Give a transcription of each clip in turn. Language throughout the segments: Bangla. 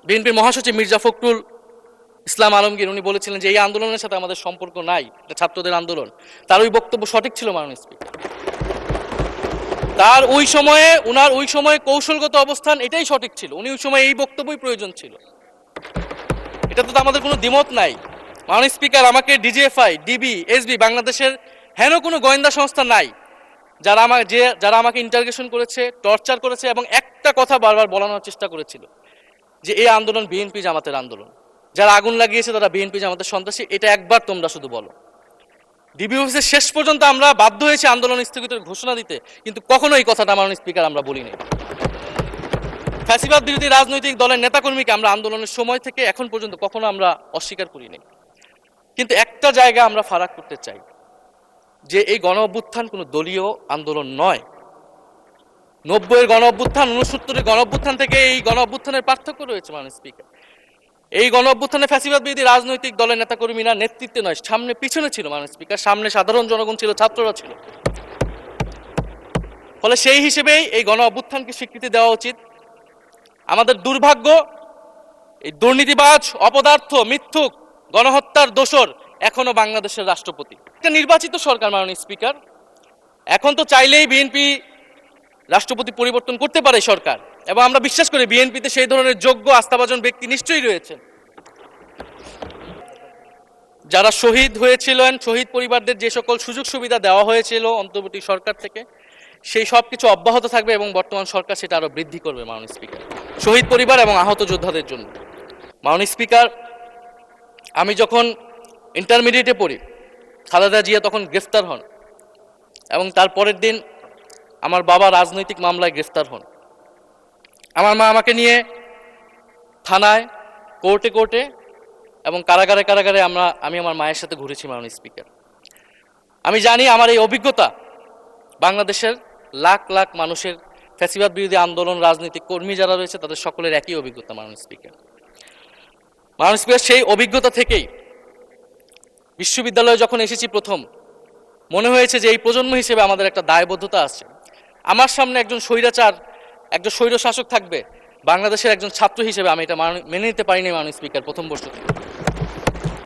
বিএনপির মহাসচিব মির্জা ফখরুল ইসলাম আলমগীর উনি বলেছিলেন যে এই আন্দোলনের সাথে আমাদের সম্পর্ক নাই, এটা ছাত্রদের আন্দোলন। তার ওই বক্তব্য সঠিক ছিল মাননীয় স্পিকার। তার ওই সময়ে কৌশলগত অবস্থান এটাই সঠিক ছিল। উনি ওই সময় এই বক্তব্যই প্রয়োজন ছিল। এটাতে তো আমাদের কোনো দ্বিমত নাই। মাননীয় স্পিকার, আমাকে ডিজিএফআই, ডিবি, এসবি, বাংলাদেশের হেন কোনো গোয়েন্দা সংস্থা নাই যারা আমাকে ইন্টারগেশন করেছে, টর্চার করেছে এবং একটা কথা বারবার বলানোর চেষ্টা করেছিল যে এই আন্দোলন বিএনপি জামাতের আন্দোলন, যারা আগুন লাগিয়েছে তারা বিএনপি জামাতের সন্ত্রাসী। এটা একবার তোমরা শুধু বলো। ডিবি অফিসে শেষ পর্যন্ত আমরা বাধ্য হয়েছি আন্দোলন স্থগিতের ঘোষণা দিতে, কিন্তু কখনো এই কথাটা মাননীয় স্পিকার আমরা বলিনি। ফ্যাসিবাদ বিরোধী রাজনৈতিক দলের নেতাকর্মীকে আমরা আন্দোলনের সময় থেকে এখন পর্যন্ত কখনো আমরা অস্বীকার করিনি। কিন্তু একটা জায়গা আমরা ফারাক করতে চাই, যে এই গণ অভ্যুত্থান কোনো দলীয় আন্দোলন নয়। 90-এর গণ অভ্যুত্থান, 69-এর গণ অভ্যুত্থান থেকে এই গণ অভ্যুত্থানের পার্থক্য রয়েছে মাননীয় স্পিকার। এই গণ অভ্যুত্থানে ফ্যাসিবাদ বিরোধী রাজনৈতিক দলের নেতাকর্মীরা নেতৃত্বে নয়, সামনে পিছনে ছিল মাননীয় স্পিকার। সামনে সাধারণ জনগণ ছিল, ছাত্ররা ছিল। ফলে সেই হিসেবেই এই গণ অভ্যুত্থানকে স্বীকৃতি দেওয়া উচিত। আমাদের দুর্ভাগ্য, এই দুর্নীতিবাজ, অপদার্থ, মিথ্যুক, গণহত্যার দোসর এখনো বাংলাদেশের রাষ্ট্রপতি। একটা নির্বাচিত সরকার মাননীয় স্পিকার। এখন তো চাইলেই বিএনপি রাষ্ট্রপতি পরিবর্তন করতে পারে সরকার, এবং আমরা বিশ্বাস করি বিএনপিতে সেই ধরনের যোগ্য আস্থাভাজন ব্যক্তি নিশ্চয়ই রয়েছে। যারা শহীদ হয়েছিলেন, শহীদ পরিবারদের যে সকল সুযোগ সুবিধা দেওয়া হয়েছিল অন্তর্বর্তী সরকার থেকে, সেই সব কিছু অব্যাহত থাকবে এবং বর্তমান সরকার সেটা আরো বৃদ্ধি করবে মাননীয় স্পিকার, শহীদ পরিবার এবং আহত যোদ্ধাদের জন্য। মাননীয় স্পিকার, আমি যখন ইন্টারমিডিয়েটে পড়ি, খালেদা জিয়া তখন গ্রেফতার হন এবং তার পরের দিন আমার বাবা রাজনৈতিক মামলায় গ্রেফতার হন। আমার মা আমাকে নিয়ে থানায়, কোর্টে এবং কারাগারে আমি আমার মায়ের সাথে ঘুরেছি মাননীয় স্পিকার। আমি জানি আমার এই অভিজ্ঞতা বাংলাদেশের লাখ লাখ মানুষের, ফ্যাসিবাদ বিরোধী আন্দোলন রাজনৈতিক কর্মী যারা রয়েছে তাদের সকলের একই অভিজ্ঞতা মাননীয় স্পিকার। মাননীয় স্পিকার, সেই অভিজ্ঞতা থেকেই বিশ্ববিদ্যালয়ে যখন এসেছি প্রথম, মনে হয়েছে যে এই প্রজন্ম হিসেবে আমাদের একটা দায়বদ্ধতা আছে। আমার সামনে একজন স্বৈর শাসক থাকবে, বাংলাদেশের একজন ছাত্র হিসেবে আমি এটা মেনে নিতে পারিনি মাননীয় স্পিকার প্রথম বর্ষ থেকে।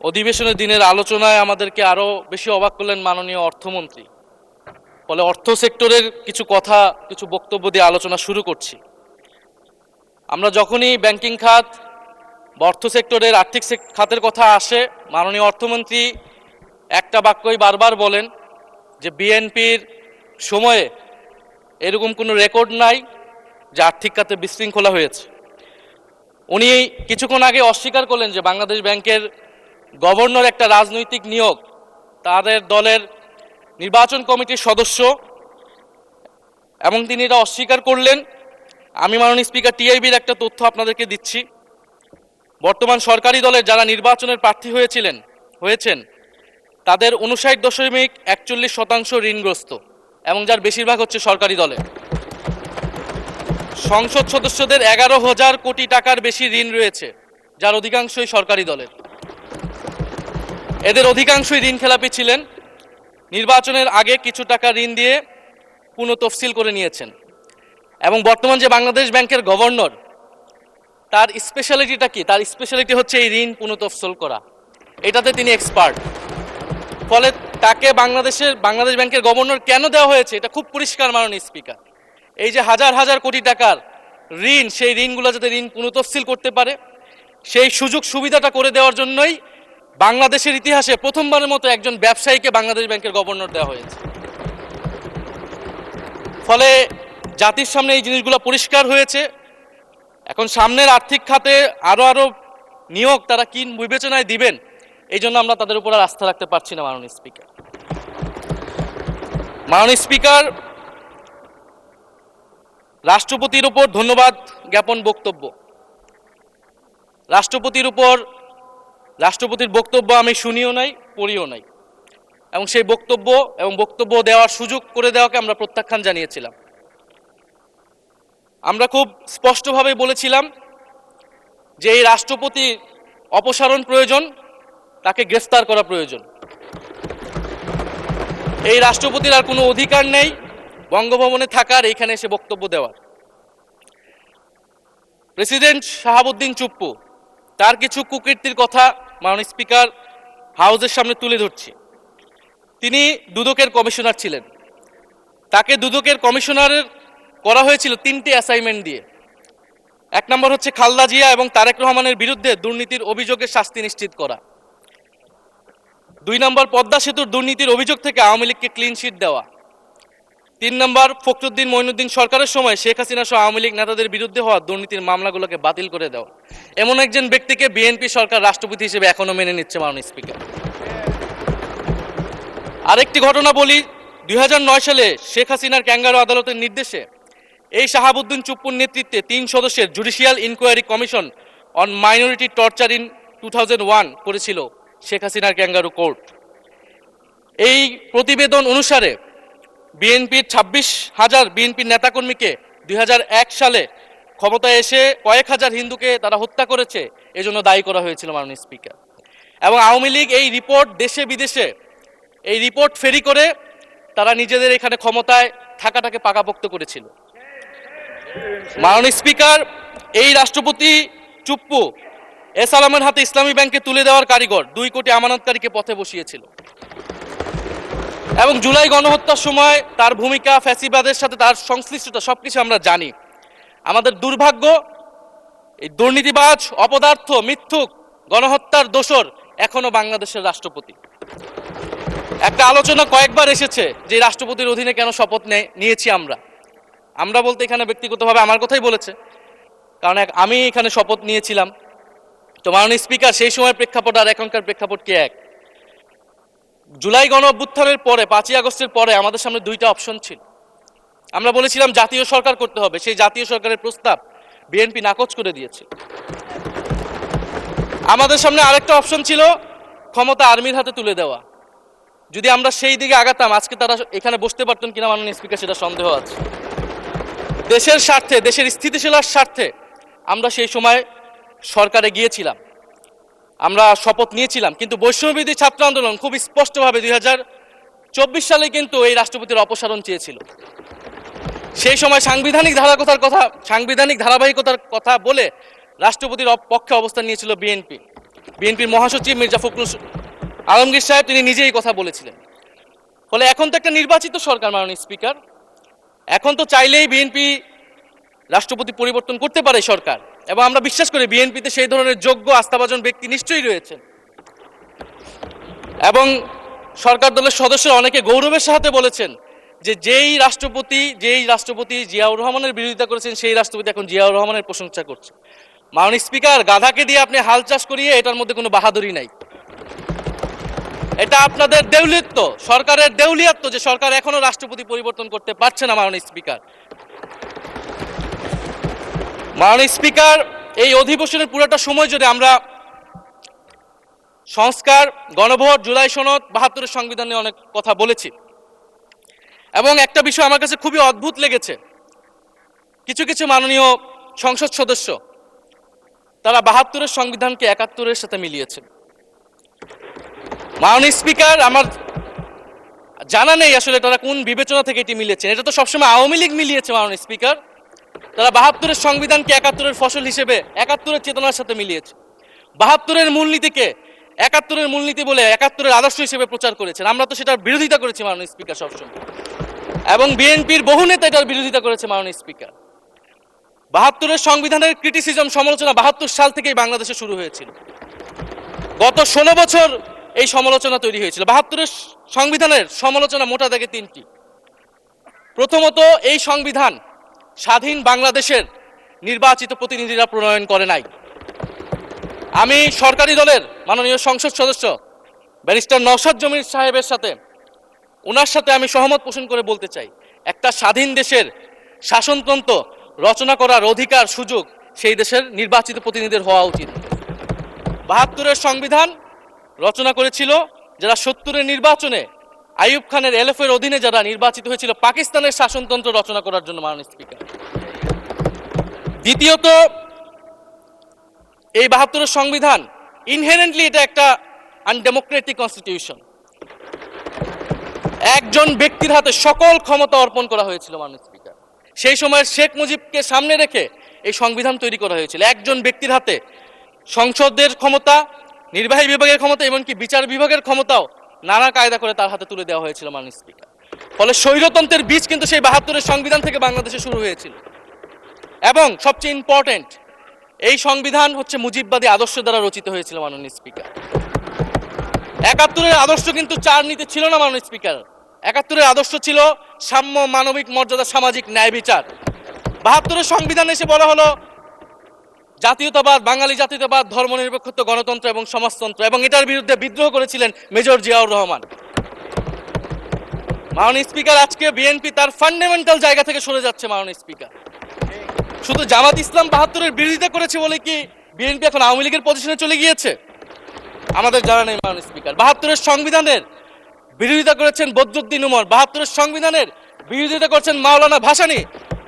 অধিবেশনের দিনের আলোচনায় আমাদেরকে আরো বেশি অবাক করলেন মাননীয় অর্থমন্ত্রী। ফলে অর্থ সেক্টরের কিছু বক্তব্য দিয়ে আলোচনা শুরু করছি। আমরা যখনই ব্যাংকিং খাত বা অর্থ সেক্টরের আর্থিক খাতের কথা আসে, মাননীয় অর্থমন্ত্রী একটা বাক্যই বারবার বলেন যে বিএনপির সময়ে এরকম কোনো রেকর্ড নাই যে আর্থিক খাতে বিশৃঙ্খলা হয়েছে। উনি কিছুক্ষণ আগে অস্বীকার করলেন যে বাংলাদেশ ব্যাংকের গভর্নর একটা রাজনৈতিক নিয়োগ, তাদের দলের নির্বাচন কমিটির সদস্য, এবং তিনি এটা অস্বীকার করলেন। আমি মাননীয় স্পিকার টিআইবির একটা তথ্য আপনাদেরকে দিচ্ছি। বর্তমান সরকারি দলের যারা নির্বাচনের প্রার্থী হয়েছেন তাদের 59.41% ঋণগ্রস্ত, এবং যার বেশিরভাগ হচ্ছে সরকারি দলে। সংসদ সদস্যদের 11,000 কোটি টাকার বেশি ঋণ রয়েছে, যার অধিকাংশই সরকারি দলের। এদের অধিকাংশই ঋণ খেলাপি ছিলেন, নির্বাচনের আগে কিছু টাকা ঋণ দিয়ে পুনঃতফসিল করে নিয়েছেন। এবং বর্তমান যে বাংলাদেশ ব্যাংকের গভর্নর, তার স্পেশালিটিটা কি? তার স্পেশালিটি হচ্ছে এই ঋণ পুনঃতফসিল করা, এটাতে তিনি এক্সপার্ট। ফলে তাকে বাংলাদেশ ব্যাংকের গভর্নর কেন দেওয়া হয়েছে এটা খুব পরিষ্কার মাননীয় স্পিকার। এই যে হাজার হাজার কোটি টাকার ঋণ, সেই ঋণগুলো যাতে ঋণ পুনঃতফসিল করতে পারে, সেই সুযোগ সুবিধাটা করে দেওয়ার জন্যই বাংলাদেশের ইতিহাসে প্রথমবারের মতো একজন ব্যবসায়ীকে বাংলাদেশ ব্যাংকের গভর্নর দেওয়া হয়েছে। ফলে জাতির সামনে এই জিনিসগুলো পরিষ্কার হয়েছে। এখন সামনের আর্থিক খাতে আরো নিয়োগ তারা কি বিবেচনায় দিবেন, এই জন্য আমরা তাদের উপর আর আস্থা রাখতে পারছি না মাননীয় স্পিকার। মাননীয় স্পিকার, রাষ্ট্রপতির উপর ধন্যবাদ জ্ঞাপন বক্তব্য, রাষ্ট্রপতির বক্তব্য আমি শুনিও নাই, পড়িও নাই, এবং সেই বক্তব্য দেওয়ার সুযোগ করে দেওয়াকে আমরা প্রত্যাখ্যান জানিয়েছিলাম। আমরা খুব স্পষ্টভাবে বলেছিলাম যে এই রাষ্ট্রপতি অপসারণ প্রয়োজন, তাকে গ্রেফতার করা প্রয়োজন। এই রাষ্ট্রপতির আর কোনো অধিকার নেই বঙ্গভবনে থাকার, এইখানে এসে বক্তব্য দেওয়ার। প্রেসিডেন্ট শাহাবুদ্দিন চুপ্পু তার কিছু কুকীর্তির কথা মাননীয় স্পিকার হাউসের সামনে তুলে ধরছি। তিনি দুদকের কমিশনার ছিলেন। তাকে দুদকের কমিশনারের করা হয়েছিল 3টি অ্যাসাইনমেন্ট দিয়ে। 1 নম্বর হচ্ছে খালেদা জিয়া এবং তারেক রহমানের বিরুদ্ধে দুর্নীতির অভিযোগের শাস্তি নিশ্চিত করা। 2 নম্বর পদ্মা সেতুর দুর্নীতির অভিযোগ থেকে আওয়ামী লীগকে ক্লিন শিট দেওয়া। 3 নম্বর ফখরুদ্দিন মঈনুদ্দিন সরকারের সময় শেখ হাসিনা সহ আওয়ামী লীগ নেতাদের বিরুদ্ধে হওয়া দুর্নীতির মামলাগুলোকে বাতিল করে দেওয়া। এমন একজন ব্যক্তিকে বিএনপি সরকার রাষ্ট্রপতি হিসেবে এখনো মেনে নিচ্ছে মাননীয় স্পিকার। আরেকটি ঘটনা বলি, 2009 সালে শেখ হাসিনার ক্যাঙ্গারু আদালতের নির্দেশে এই শাহাবুদ্দিন চুপ্পুর নেতৃত্বে 3 সদস্যের judicial inquiry commission on minority torture in 2001 করেছিল শেখ হাসিনার ক্যাঙ্গারু কোর্ট। এই প্রতিবেদন অনুসারে বিএনপির 26,000 বিএনপির নেতাকর্মীকে 2001 সালে ক্ষমতায় এসে কয়েক হাজার হিন্দুকে তারা হত্যা করেছে, এজন্য দায়ী করা হয়েছিল মাননীয় স্পিকার। এবং আওয়ামী লীগ এই রিপোর্ট দেশে বিদেশে এই রিপোর্ট ফেরি করে তারা নিজেদের এখানে ক্ষমতায় থাকাটাকে পাকাপোক্ত করেছিল। মাননীয় স্পিকার, এই রাষ্ট্রপতি চুপ্পু এস আলমের হাতে ইসলামী ব্যাংকে তুলে দেওয়ার কারিগর 2 কোটি আমানতকারীকে পথে বসিয়েছিল। এবং জুলাই গণহত্যার সময় তার ভূমিকা, ফ্যাসিবাদের সাথে তার সংশ্লিষ্টতা সবকিছু আমরা জানি। আমাদের দুর্ভাগ্য, এই দুর্নীতিবাজ, অপদার্থ, মিথ্যুক, গণহত্যার দোসর এখনো বাংলাদেশের রাষ্ট্রপতি। একটা আলোচনা কয়েকবার এসেছে যে রাষ্ট্রপতির অধীনে কেন শপথ নিয়েছি আমরা বলতে এখানে ব্যক্তিগতভাবে আমার কথাই বলেছে, কারণ আমি এখানে শপথ নিয়েছিলাম। তো মাননীয় স্পিকার, সেই সময় প্রেক্ষাপট আর এখনকার প্রেক্ষাপট কি এক? জুলাই গণ অভ্যুত্থানের পরে 5ই আগস্টের পরে আমাদের সামনে 2টা অপশন ছিল। আমরা বলেছিলাম জাতীয় সরকার করতে হবে, সেই জাতীয় সরকারের প্রস্তাব বিএনপি নাকচ করে দিয়েছে। আমাদের সামনে আরেকটা অপশন ছিল ক্ষমতা আর্মির হাতে তুলে দেওয়া। যদি আমরা সেই দিকে আগাতাম আজকে তারা এখানে বসতে পারতেন কিনা মাননীয় স্পিকার সেটা সন্দেহ আছে। দেশের স্বার্থে, দেশের স্থিতিশীলতার স্বার্থে আমরা সেই সময় সরকারে গিয়েছিলাম, আমরা শপথ নিয়েছিলাম। কিন্তু বৈষম্যবিরোধী ছাত্র আন্দোলন খুব স্পষ্টভাবে 2024 সালে কিন্তু এই রাষ্ট্রপতির অপসারণ চেয়েছিল। সেই সময় সাংবিধানিক ধারাবাহিকতার কথা বলে রাষ্ট্রপতির পক্ষে অবস্থান নিয়েছিল বিএনপির মহাসচিব মির্জা ফখরুল আলমগীর সাহেব, তিনি নিজেই কথা বলেছিলেন। ফলে এখন তো একটা নির্বাচিত সরকার মাননীয় স্পিকার, এখন তো চাইলেই বিএনপি রাষ্ট্রপতি পরিবর্তন করতে পারে সরকার, এবং আমরা বিশ্বাস করি বিএনপিতে সেই ধরনের যোগ্য আস্থাভাজন ব্যক্তি নিশ্চয়ই রয়েছে। এবং সরকার দলের সদস্যরা অনেকে গৌরবের সাথে বলেছেন যে যেই রাষ্ট্রপতি জিয়াউর রহমানের বিরোধিতা করেছেন সেই রাষ্ট্রপতি এখন জিয়াউর রহমানের প্রশংসা করছে। মাননীয় স্পিকার, গাধাকে দিয়ে আপনি হাল চাষ করিয়ে এটার মধ্যে কোনো বাহাদুরি নাই। এটা আপনাদের দেউলিয়ত্ব, সরকারের দেউলিয়াত্ব যে সরকার এখনো রাষ্ট্রপতি পরিবর্তন করতে পারছে না। মাননীয় স্পিকার, এই অধিবেশনের পুরোটা সময় যদি আমরা সংস্কার, গণভোট, জুলাই সনদ, 72-এর সংবিধান নিয়ে অনেক কথা বলেছি। এবং একটা বিষয় আমার কাছে খুবই অদ্ভুত লেগেছে, কিছু মাননীয় সংসদ সদস্য তারা 72-এর সংবিধানকে 71-এর সাথে মিলিয়েছে। মাননীয় স্পিকার, আমার জানা নেই আসলে তারা কোন বিবেচনা থেকে এটি মিলিয়েছেন। এটা তো সবসময় আওয়ামী লীগ মিলিয়েছে মাননীয় স্পিকার। তারা 72-এর সংবিধানকে 71-এর ফসল হিসেবে 71-এর চেতনার সাথে মিলিয়েছে। 72-এর মূলনীতিকে 71-এর মূলনীতি বলে 71-এর আদর্শ হিসেবে প্রচার করেছেন। আমরা তো সেটার বিরোধিতা করেছি মাননীয় স্পিকার সবসময়, এবং বিএনপির বহু নেতা এটার বিরোধিতা করেছে মাননীয় স্পিকার। 72-এর সংবিধানের ক্রিটিসিজম, সমালোচনা 72 সাল থেকেই বাংলাদেশে শুরু হয়েছিল। গত 16 বছর এই সমালোচনা তৈরি হয়েছিল। 72-এর সংবিধানের সমালোচনা মোটা দাগে 3টি। প্রথমত, এই সংবিধান স্বাধীন বাংলাদেশের নির্বাচিত প্রতিনিধিরা প্রণয়ন করে নাই। আমি সরকারি দলের মাননীয় সংসদ সদস্য ব্যারিস্টার নওশাদ জমির সাহেবের সাথে, ওনার সাথে আমি সহমত পোষণ করে বলতে চাই, একটা স্বাধীন দেশের শাসনতন্ত্র রচনা করার অধিকার, সুযোগ সেই দেশের নির্বাচিত প্রতিনিধিদের হওয়া উচিত। 72-এর সংবিধান রচনা করেছিল যারা 70-এর নির্বাচনে আইয়ুব খানের এলএফের অধীনে যারা নির্বাচিত হয়েছিল পাকিস্তানের শাসনতন্ত্র রচনা করার জন্য মাননীয় স্পিকার। দ্বিতীয়ত, এই 72-এর সংবিধান ইনহেরেন্টলি এটা একটা আনডেমোক্রেটিক কনস্টিটিউশন। একজন ব্যক্তির হাতে সকল ক্ষমতা অর্পণ করা হয়েছিল মাননীয় স্পিকার। সেই সময় শেখ মুজিবকে সামনে রেখে এই সংবিধান তৈরি করা হয়েছিল। একজন ব্যক্তির হাতে সংসদের ক্ষমতা, নির্বাহী বিভাগের ক্ষমতা, এমনকি বিচার বিভাগের ক্ষমতাও নানা কায়দা করে তার হাতে তুলে দেওয়া হয়েছিল মাননীয় স্পিকার। ফলে স্বৈরতন্ত্রের বীজ কিন্তু সেই ৭২-এর সংবিধান থেকে বাংলাদেশে শুরু হয়েছিল। এবং সবচেয়ে ইম্পর্টেন্ট, এই সংবিধান হচ্ছে মুজিববাদী আদর্শ দ্বারা রচিত হয়েছিল মাননীয় স্পিকার। ৭১-এর আদর্শ কিন্তু চার নীতি ছিল না মাননীয় স্পিকার। ৭১-এর আদর্শ ছিল সাম্য, মানবিক মর্যাদা, সামাজিক ন্যায় বিচার। ৭২-এর সংবিধান এসে বলা হলো জাতীয়তাবাদ, বাঙালি জাতীয়তাবাদ, ধর্মনিরপেক্ষত্ব, গণতন্ত্র এবং সমাজতন্ত্র, এবং এটার বিরুদ্ধে বিদ্রোহ করেছিলেন মেজর জিয়াউর রহমান। মাননীয় স্পিকার, আজকে বিএনপি তার ফান্ডামেন্টাল জায়গা থেকে সরে যাচ্ছে মাননীয় স্পিকার। শুধু জামাত ইসলাম ৭২-এর বিরোধিতা করেছে বলে কি বিএনপি এখন আওয়ামী লীগের পজিশনে চলে গিয়েছে? আমাদের জানা নেই মাননীয় স্পিকার। ৭২-এর সংবিধানের বিরোধিতা করেছেন বদরুদ্দিন উমর, ৭২-এর সংবিধানের বিরোধিতা করেছেন মাওলানা ভাসানী,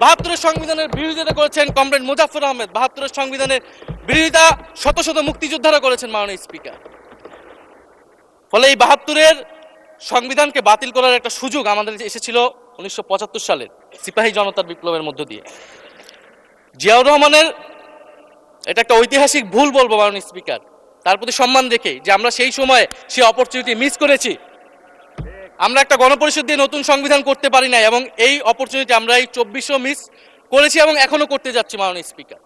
৭২-এর সংবিধানের বিরোধিতা করেছেন কমরেড মুজাফফর আহমেদ, ৭২-এর সংবিধানের বিরোধিতা শত শত মুক্তিযোদ্ধারা করেছেন মাননীয় স্পিকার। ফলে এই ৭২-এর সংবিধানকে বাতিল করার একটা সুযোগ আমাদের এসেছিল ১৯৭৫ সালের সিপাহী জনতার বিপ্লবের মধ্য দিয়ে। জিয়াউর রহমানের এটা একটা ঐতিহাসিক ভুল বলবো মাননীয় স্পিকার, তার প্রতি সম্মান রেখে, যে আমরা সেই সময় সেই অপরচুনিটি মিস করেছি। আমরা একটা গণপরিষদ দিয়ে নতুন সংবিধান করতে পারি না, এবং এই অপরচুনিটি আমরা এই ২৪০০ মিস করেছি এবং এখনো করতে যাচ্ছি মাননীয় স্পিকার।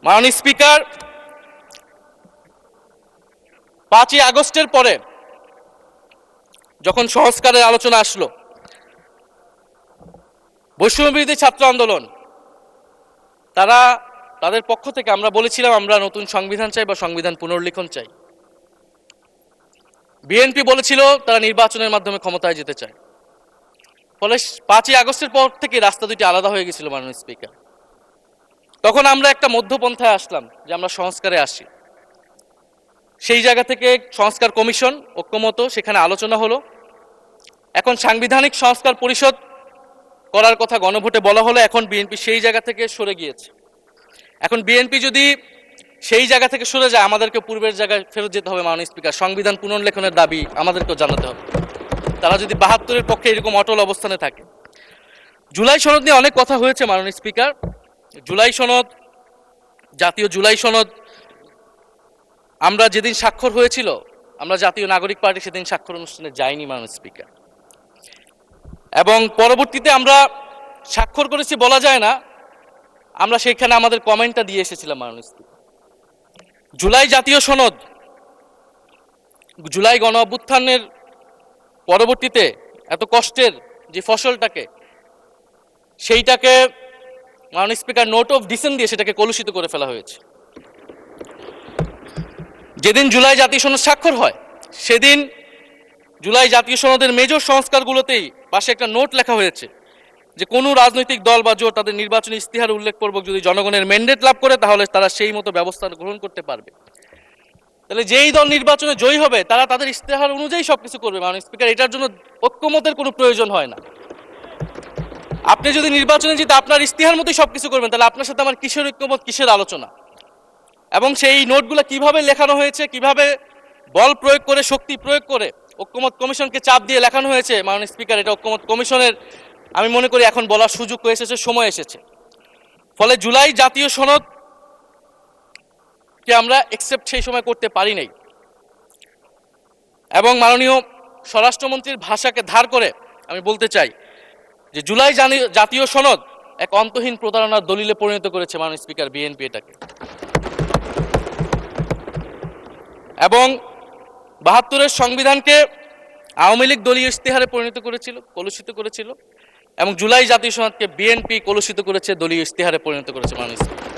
মাননীয় স্পিকার, ৫ই আগস্টের পরে যখন সংস্কারের আলোচনা আসলো, বৈষম্যবিরোধী ছাত্র আন্দোলন তাদের পক্ষ থেকে আমরা বলেছিলাম আমরা নতুন সংবিধান চাই বা সংবিধান পুনর্লিখন চাই। বিএনপি বলেছিল তারা নির্বাচনের মাধ্যমে ক্ষমতায় যেতে চায়। ফলে ৫ই আগস্টের পর থেকে রাস্তা দুটি আলাদা হয়ে গেছিল মাননীয় স্পিকার। তখন আমরা একটা মধ্যপন্থায় আসলাম যে আমরা সংস্কারে আসি। সেই জায়গা থেকে সংস্কার কমিশন ঐক্যমত, সেখানে আলোচনা হলো। এখন সাংবিধানিক সংস্কার পরিষদ করার কথা গণভোটে বলা হলো। এখন বিএনপি সেই জায়গা থেকে সরে গিয়েছে। এখন বিএনপি যদি সেই জায়গা থেকে সরে যায়, আমাদেরকে পূর্বের জায়গায় ফেরত যেতে হবে মাননীয় স্পিকার। সংবিধান পুনর্লেখনের দাবি আমাদেরকেও জানাতে হবে। তারা যদি ৭২-এর পক্ষে এরকম অটল অবস্থানে থাকে। জুলাই সনদ নিয়ে অনেক কথা হয়েছে মাননীয় স্পিকার। জুলাই সনদ, জাতীয় জুলাই সনদ, আমরা যেদিন স্বাক্ষর হয়েছিল, আমরা জাতীয় নাগরিক পার্টি সেদিন স্বাক্ষর অনুষ্ঠানে যাইনি মাননীয় স্পিকার, এবং পরবর্তীতে আমরা স্বাক্ষর করেছি বলা যায় না, আমরা সেখানে আমাদের কমেন্টটা দিয়ে এসেছিলাম মাননীয় স্পিকার। জুলাই জাতীয় সনদ, জুলাই গণ অভ্যুত্থানের পরবর্তীতে এত কষ্টের যে ফসলটাকে, সেইটাকে মাননীয় স্পিকার নোট অফ ডিসেন্ট দিয়ে সেটাকে কলুষিত করে ফেলা হয়েছে। যেদিন জুলাই জাতীয় সনদ স্বাক্ষর হয়, সেদিন জুলাই জাতীয় সনদের মেজর সংস্কারগুলোতেই পাশে একটা নোট লেখা হয়েছে যে কোনো রাজনৈতিক দল বা জোট তাদের নির্বাচনী ইস্তিহার উল্লেখপূর্বক যদি জনগণের ম্যান্ডেট লাভ করে, তাহলে তারা সেই মতো ব্যবস্থা গ্রহণ করতে পারবে। তাহলে যেই দল নির্বাচনে জয়ী হবে তারা তাদের ইস্তেহার অনুযায়ী সবকিছু করবে মাননীয় স্পিকার। এটার জন্য ঐক্যমতের কোনো প্রয়োজন হয় না। আপনি যদি নির্বাচনে জিতে আপনার ইস্তেহার মতোই সবকিছু করবেন, তাহলে আপনার সাথে আমার কিসের ঐক্যমত, কিসের আলোচনা? এবং সেই নোটগুলো কিভাবে লেখানো হয়েছে, কিভাবে বল প্রয়োগ করে, শক্তি প্রয়োগ করে ঐক্যমত কমিশনকে চাপ দিয়ে লেখানো হয়েছে মাননীয় স্পিকার, এটা ঐক্যমত কমিশনের আমি মনে করি এখন বলার সুযোগ হয়ে এসেছে, সময় এসেছে। ফলে জুলাই জাতীয় সনদ কে আমরা একসেপ্ট সেই সময় করতে পারি নাই, এবং মাননীয় স্বরাষ্ট্রমন্ত্রীর ভাষাকে ধার করে আমি বলতে চাই যে জুলাই জাতীয় সনদ এক অন্তহীন প্রতারণার দলিলে পরিণত করেছে মাননীয় স্পিকার বিএনপি এটাকে। এবং ৭২-এর সংবিধানকে আওয়ামী লীগ দলীয় ইস্তেহারে পরিণত করেছিল, কলুষিত করেছিল, এবং জুলাই জাতীয় সনদকে বিএনপি কলুষিত করেছে, দলীয় ইস্তেহারে পরিণত করেছে মাননীয় স্পিকার।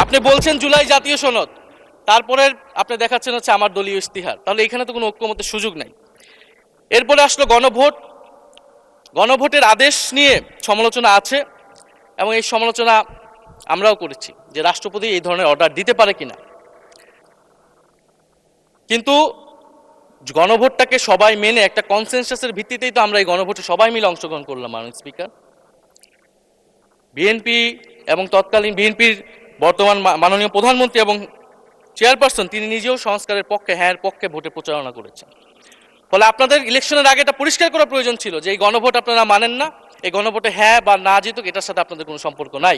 আপনি বলছেন জুলাই জাতীয় সনদ, তারপরে আপনি দেখাচ্ছেন হচ্ছে আমার দলীয় ইস্তিহার, তাহলে এখানে তো কোনো ঐক্যমতের সুযোগ নাই। এরপরে আসলো গণভোট। গণভোটের আদেশ নিয়ে সমালোচনা আছে, এবং এই সমালোচনা আমরাও করেছি যে রাষ্ট্রপতি এই ধরনের অর্ডার দিতে পারে কিনা। কিন্তু গণভোটটাকে সবাই মেনে একটা কনসেনসাসের ভিত্তিতেই তো আমরা এই গণভোটে সবাই মিলে অংশগ্রহণ করলাম মাননীয় স্পিকার। বিএনপি এবং তৎকালীন বিএনপির বর্তমান মাননীয় প্রধানমন্ত্রী এবং চেয়ারপারসন তিনি নিজেও সংস্কারের পক্ষে, হ্যাঁ পক্ষে ভোটে প্রচারণা করেছেন। ফলে আপনাদের ইলেকশনের আগে এটা পরিষ্কার করা প্রয়োজন ছিল যে এই গণভোট আপনারা মানেন না, এই গণভোটে হ্যাঁ বা না জিতুক এটার সাথে আপনাদের কোনো সম্পর্ক নাই।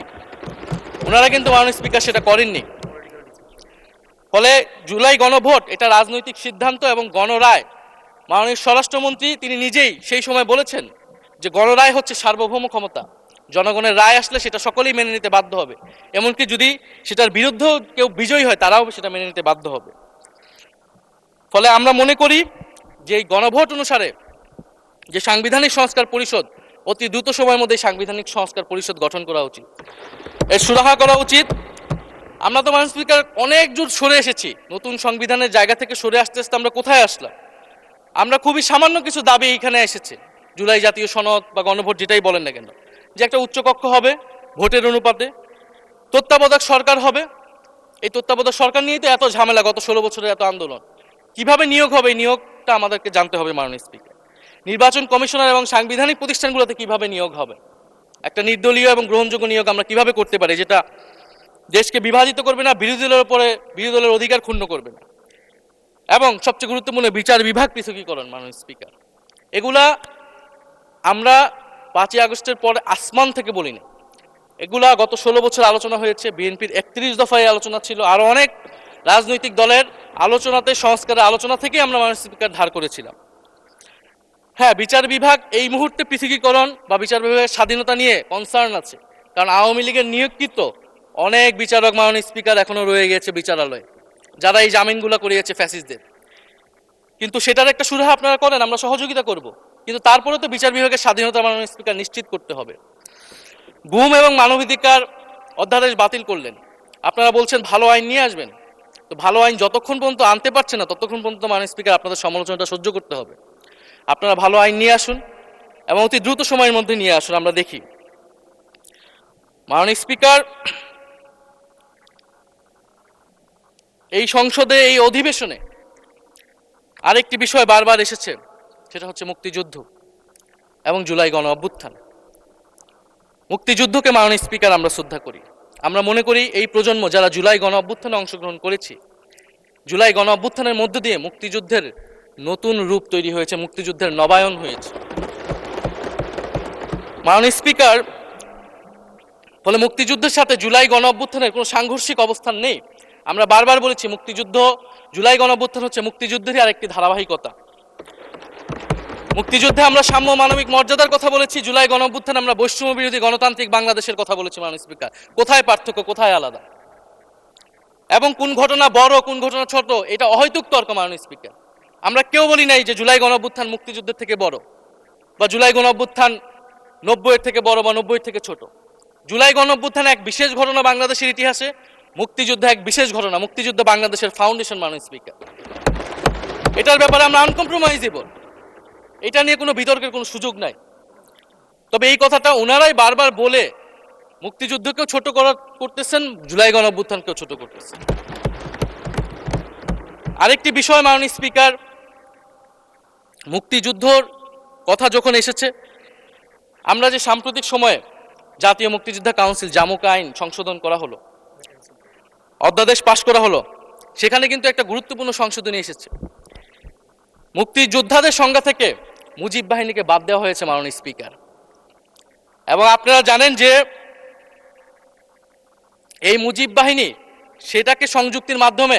ওনারা কিন্তু মাননীয় স্পিকার সেটা করেননি। ফলে জুলাই গণভোট এটা রাজনৈতিক সিদ্ধান্ত এবং গণরায়। মাননীয় স্বরাষ্ট্রমন্ত্রী তিনি নিজেই সেই সময় বলেছেন যে গণরায় হচ্ছে সার্বভৌম ক্ষমতা, জনগণের রায় আসলে সেটা সকলেই মেনে নিতে বাধ্য হবে, এমনকি যদি সেটার বিরুদ্ধেও কেউ বিজয়ী হয় তারাও সেটা মেনে নিতে বাধ্য হবে। ফলে আমরা মনে করি যে এই গণভোট অনুসারে যে সাংবিধানিক সংস্কার পরিষদ অতি দ্রুত সময়ের মধ্যে সাংবিধানিক সংস্কার পরিষদ গঠন করা উচিত, এর সুরাহা করা উচিত। আমরা তো মাননীয় স্পিকার অনেক দূর সরে এসেছি, নতুন সংবিধানের জায়গা থেকে সরে আসতে আসতে আমরা কোথায় আসলাম? আমরা খুবই সামান্য কিছু দাবি এখানে এসেছে, জুলাই জাতীয় সনদ বা গণভোট যেটাই বলেন না কেন, যে একটা উচ্চকক্ষ হবে ভোটের অনুপাতে, তত্ত্বাবধায়ক সরকার হবে। এই তত্ত্বাবধায়ক সরকার নিয়েই তো এত ঝামেলা, গত 16 বছরের এত আন্দোলন। কিভাবে নিয়োগ হবে, এই নিয়োগটা আমাদেরকে জানতে হবে মাননীয় স্পিকার। নির্বাচন কমিশনার এবং সাংবিধানিক প্রতিষ্ঠানগুলোতে কিভাবে নিয়োগ হবে, একটা নির্দলীয় এবং গ্রহণযোগ্য নিয়োগ আমরা কিভাবে করতে পারি যেটা দেশকে বিভাজিত করবে না, বিরোধী দলের উপরে বিরোধী দলের অধিকার ক্ষুণ্ণ করবে না, এবং সবচেয়ে গুরুত্বপূর্ণ বিচার বিভাগ পৃথকীকরণ। মাননীয় স্পিকার, এগুলা আমরা 5ই আগস্টের পরে আসমান থেকে বলিনি, এগুলা গত 16 বছর আলোচনা হয়েছে। বিএনপির 31 দফায় আলোচনা ছিল, আরো অনেক রাজনৈতিক দলের আলোচনাতে, সংস্কারের আলোচনা থেকে আমরা মাননীয় স্পিকার ধার করেছিলাম। হ্যাঁ, বিচার বিভাগ এই মুহূর্তে পৃথকীকরণ বা বিচার বিভাগের স্বাধীনতা নিয়ে কনসার্ন আছে, কারণ আওয়ামী লীগের নিয়োগকৃত অনেক বিচারক মাননীয় স্পিকার এখনো রয়ে গেছে বিচারালয়ে, যারা এই জামিনগুলো করিয়েছে ফ্যাসিস্টদের। কিন্তু সেটার একটা সুরাহা আপনারা করেন, আমরা সহযোগিতা করব, কিন্তু তারপরে তো বিচার বিভাগের স্বাধীনতা মাননীয় স্পিকার নিশ্চিত করতে হবে। গুম এবং মানবাধিকার অধ্যাদেশ বাতিল করলেন, আপনারা বলছেন ভালো আইন নিয়ে আসবেন। তো ভালো আইন যতক্ষণ পর্যন্ত আনতে পারছেন না ততক্ষণ পর্যন্ত মাননীয় স্পিকার আপনাদের সমালোচনাটা সহ্য করতে হবে। আপনারা ভালো আইন নিয়ে আসুন এবং অতি দ্রুত সময়ের মধ্যে নিয়ে আসুন, আমরা দেখি। মাননীয় স্পিকার, এই সংসদে এই অধিবেশনে আরেকটি বিষয় বারবার এসেছে, সেটা হচ্ছে মুক্তিযুদ্ধ এবং জুলাই গণ অভ্যুত্থান। মুক্তিযুদ্ধকে মাননীয় স্পিকার আমরা শ্রদ্ধা করি। আমরা মনে করি এই প্রজন্ম যারা জুলাই গণ অভ্যুত্থানে অংশগ্রহণ করেছি, জুলাই গণ অভ্যুত্থানের মধ্য দিয়ে মুক্তিযুদ্ধের নতুন রূপ তৈরি হয়েছে, মুক্তিযুদ্ধের নবায়ন হয়েছে। মাননীয় স্পিকার, ফলে মুক্তিযুদ্ধের সাথে জুলাই গণ অভ্যুত্থানের কোনো সাংঘর্ষিক অবস্থান নেই। আমরা বারবার বলেছি মুক্তিযুদ্ধ, জুলাই গণ অভ্যুত্থান হচ্ছে মুক্তিযুদ্ধেরই আরেকটি ধারাবাহিকতা। মুক্তিযুদ্ধে আমরা সাম্য মানবিক মর্যাদার কথা বলেছি, জুলাই গণ অভ্যুত্থানে আমরা বৈষম্য বিরোধী গণতান্ত্রিক বাংলাদেশের কথা বলেছি। মাননীয় স্পিকার, কোথায় পার্থক্য, কোথায় আলাদা, এবং কোন ঘটনা বড় কোন ঘটনা ছোট, এটা অহৈতুক তর্ক। মাননীয় স্পিকার, আমরা কেউ বলি নাই যে জুলাই গণ অভ্যুত্থান মুক্তিযুদ্ধের থেকে বড়, বা জুলাই গণ অভ্যুত্থান 90-এর থেকে বড় বা 90-এর থেকে ছোট। জুলাই গণ অভ্যুত্থান এক বিশেষ ঘটনা বাংলাদেশের ইতিহাসে, মুক্তিযুদ্ধ এক বিশেষ ঘটনা, মুক্তিযুদ্ধ বাংলাদেশের ফাউন্ডেশন। মাননীয় স্পিকার, এটার ব্যাপারে আমরা আনকম্প্রোমাইজেবল, এটা নিয়ে কোনো বিতর্কের কোনো সুযোগ নাই। তবে এই কথাটা ওনারাই বারবার বলে মুক্তিযুদ্ধকেও ছোট করতেছেন, জুলাই গণ অভ্যুত্থানকেও ছোট করতেছেন। আরেকটি বিষয় মাননীয় স্পিকার, মুক্তিযুদ্ধর কথা যখন এসেছে, আমরা যে সাম্প্রতিক সময়ে জাতীয় মুক্তিযোদ্ধা কাউন্সিল জামুক আইন সংশোধন করা হলো, অধ্যাদেশ পাশ করা হলো, সেখানে কিন্তু একটা গুরুত্বপূর্ণ সংশোধনী এসেছে। মুক্তিযোদ্ধাদের সংজ্ঞা থেকে মুজিব বাহিনীকে বাদ দেওয়া হয়েছে মাননীয় স্পিকার। এবং আপনারা জানেন যে এই মুজিব বাহিনী, সেটাকে সংযুক্তির মাধ্যমে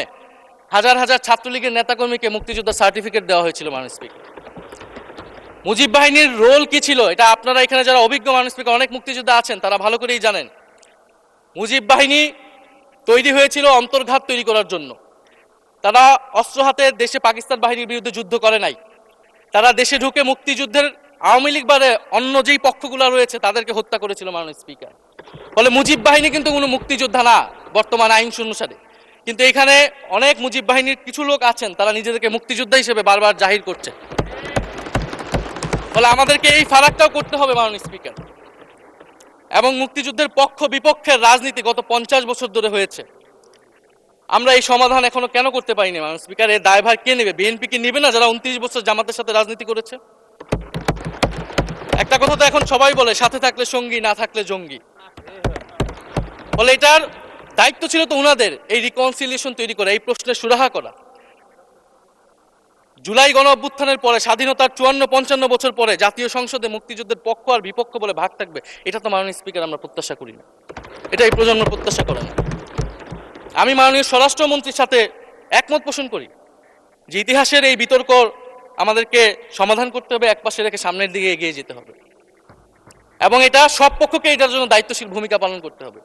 হাজার হাজার ছাত্রলীগের নেতাকর্মীকে মুক্তিযোদ্ধা সার্টিফিকেট দেওয়া হয়েছিল। মাননীয় স্পিকার, মুজিব বাহিনীর রোল কি ছিল এটা আপনারা এখানে যারা অভিজ্ঞ মাননীয় স্পিকার অনেক মুক্তিযোদ্ধা আছেন তারা ভালো করেই জানেন। মুজিব বাহিনী তৈরি হয়েছিল অন্তর্ঘাত তৈরি করার জন্য। তারা অস্ত্র হাতে দেশে পাকিস্তান বাহিনীর বিরুদ্ধে যুদ্ধ করে নাই, তারা দেশে ঢুকে মুক্তিযুদ্ধের আওয়ামী লীগ বাদে অন্য যেই পক্ষগুলো রয়েছে তাদেরকে হত্যা করেছিল। মাননীয় স্পিকার, ফলে মুজিব বাহিনী কিন্তু কোনো মুক্তিযোদ্ধা না বর্তমান আইন অনুসারে, কিন্তু এখানে অনেক মুজিব বাহিনীর কিছু লোক আছেন তারা নিজেদেরকে মুক্তিযোদ্ধা হিসেবে বারবার জাহির করছে। ফলে আমাদেরকে এই ফারাকটাও করতে হবে মাননীয় স্পিকার। এবং মুক্তিযুদ্ধের পক্ষ বিপক্ষের রাজনীতি গত 50 বছর ধরে হয়েছে, আমরা এই সমাধান এখনো কেন করতে পারিনি? মাননীয় স্পিকার, এর দায়ভার কে নেবে? বিএনপি কি নেবে না, যারা 29 বছর জামাতের সাথে রাজনীতি করেছে? একটা কথা তো এখন সবাই বলে, সাথে থাকলে সঙ্গী, না থাকলে জঙ্গি। ফলে এটার দায়িত্ব ছিল তো উনাদের এই রিকনসিলিয়েশন তৈরি করা, এই প্রশ্নের সুরাহা করা। জুলাই গণ অভ্যুত্থানের পরে স্বাধীনতার 54-55 বছর পরে জাতীয় সংসদে মুক্তিযুদ্ধের পক্ষ আর বিপক্ষ বলে ভাগ থাকবে, এটা তো মাননীয় স্পিকার আমরা প্রত্যাশা করি না, এটা এই প্রজন্ম প্রত্যাশা করে না। আমি মাননীয় স্বরাষ্ট্রমন্ত্রীর সাথে একমত পোষণ করি যে ইতিহাসের এই বিতর্ক আমাদেরকে সমাধান করতে হবে, একপাশে রেখে সামনের দিকে এগিয়ে যেতে হবে এবং এটা সব পক্ষকে এটার জন্য দায়িত্বশীল ভূমিকা পালন করতে হবে।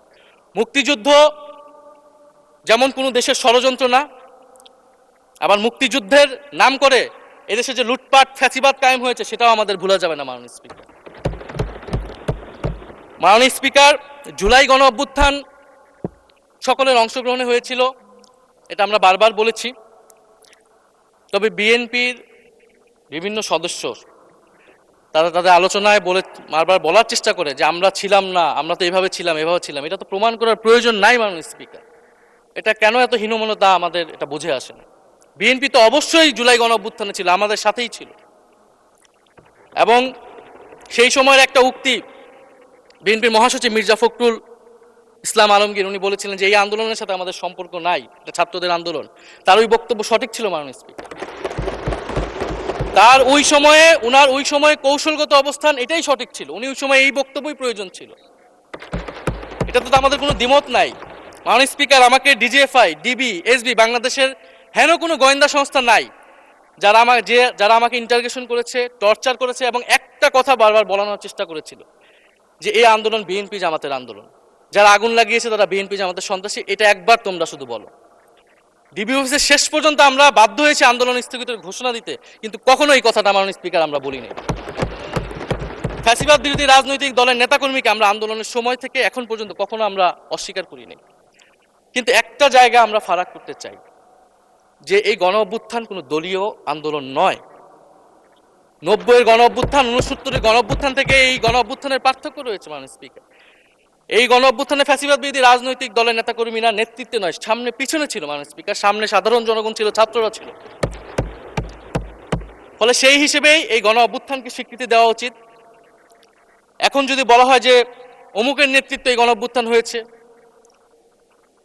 মুক্তিযুদ্ধ যেমন কোনো দেশের ষড়যন্ত্র না, আবার মুক্তিযুদ্ধের নাম করে এদেশে যে লুটপাট ফ্যাসিবাদ কায়েম হয়েছে সেটাও আমাদের ভুলা যাবে না। মাননীয় স্পিকার, মাননীয় স্পিকার, জুলাই গণ অভ্যুত্থান সকলের অংশগ্রহণে হয়েছিল, এটা আমরা বারবার বলেছি। তবে বিএনপির বিভিন্ন সদস্য তারা তাদের আলোচনায় বারবার বলার চেষ্টা করে যে আমরা ছিলাম না, আমরা তো এভাবে ছিলাম এভাবে ছিলাম। এটা তো প্রমাণ করার প্রয়োজন নাই মাননীয় স্পিকার। এটা কেন এত হীনমন্যতা আমাদের এটা বুঝে আসে না। বিএনপি তো অবশ্যই জুলাই গণ অভ্যুত্থানে ছিল, আমাদের সাথেই ছিল এবং সেই সময়ের একটা উক্তি বিএনপির মহাসচিব মির্জা ফখরুল ইসলাম আলমগীর উনি বলেছিলেন যে এই আন্দোলনের সাথে আমাদের সম্পর্ক নাই, এটা ছাত্রদের আন্দোলন। তার ওই বক্তব্য সঠিক ছিল মাননীয় স্পিকার। তার ওই সময়ে কৌশলগত অবস্থান এটাই সঠিক ছিল, উনি ওই সময় এই বক্তব্যই প্রয়োজন ছিল, এটাতে তো আমাদের কোনো দ্বিমত নাই। মাননীয় স্পিকার, আমাকে ডিজিএফআই, ডিবি, এসবি, বাংলাদেশের হেন কোনো গোয়েন্দা সংস্থা নাই যারা আমাকে ইন্টারগেশন করেছে, টর্চার করেছে এবং একটা কথা বারবার বলানোর চেষ্টা করেছিল যে এই আন্দোলন বিএনপি জামাতের আন্দোলন, যারা আগুন লাগিয়েছে তারা বিএনপি জামাতের সন্ত্রাসী। এটা একবার তোমরা শুধু বলো। ডিবি অফিসের শেষ পর্যন্ত আমরা বাধ্য হয়েছি আন্দোলন স্থগিতের ঘোষণা দিতে, কিন্তু কখনো এই কথাটা মাননীয় স্পিকার আমরা বলিনি। ফ্যাসিবাদ বিরোধী রাজনৈতিক দলের নেতাকর্মীকে আমরা আন্দোলনের সময় থেকে এখন পর্যন্ত কখনো আমরা অস্বীকার করিনি। কিন্তু একটা জায়গা আমরা ফারাক করতে চাই যে এই গণ অভ্যুত্থান কোনো দলীয় আন্দোলন নয়। 90-এর গণ অভ্যুত্থান, 69-এর গণ অভ্যুত্থান থেকে এই গণ অভ্যুত্থানের পার্থক্য রয়েছে মাননীয় স্পিকার। এই গণ অভ্যুত্থানে ফ্যাসিবাদ বিরোধী রাজনৈতিক দলের নেতাকর্মীরা নেতৃত্বে নয়, সামনে পিছনে ছিল মাননীয় স্পিকার, সামনে সাধারণ জনগণ ছিল, ছাত্ররা ছিল। ফলে সেই হিসেবেই এই গণ অভ্যুত্থানকে স্বীকৃতি দেওয়া উচিত। এখন যদি বলা হয় যে অমুকের নেতৃত্বে এই গণ অভ্যুত্থান হয়েছে,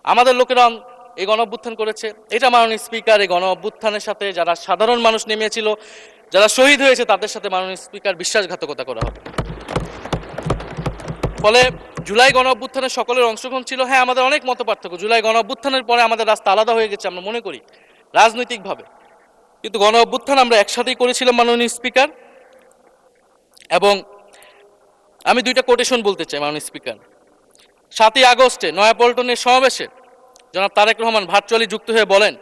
আমাদের লোকেরা এই গণ অভ্যুত্থান করেছে, এটা মাননীয় স্পিকার এই গণ অভ্যুত্থানের সাথে যারা সাধারণ মানুষ নেমেছিল, যারা শহীদ হয়েছে তাদের সাথে মাননীয় স্পিকার বিশ্বাসঘাতকতা করা হবে। ফলে জুলাই গণ অভ্যুত্থানের সকলের অংশগ্রহণ ছিল। হ্যাঁ, আমাদের অনেক মত পার্থক্য, জুলাই গণ অভ্যুত্থানের পরে আমাদের রাস্তা আলাদা হয়ে গেছে আমরা মনে করি রাজনৈতিকভাবে, কিন্তু গণ অভ্যুত্থান আমরা একসাথেই করেছিলাম মাননীয় স্পিকার। এবং আমি দুইটা কোটেশন বলতে চাই মাননীয় স্পিকার। 7ই আগস্টে নয়াপল্টনের সমাবেশে জনাব তারেক রহমান ভার্চুয়ালি যুক্ত হয়ে বলেন,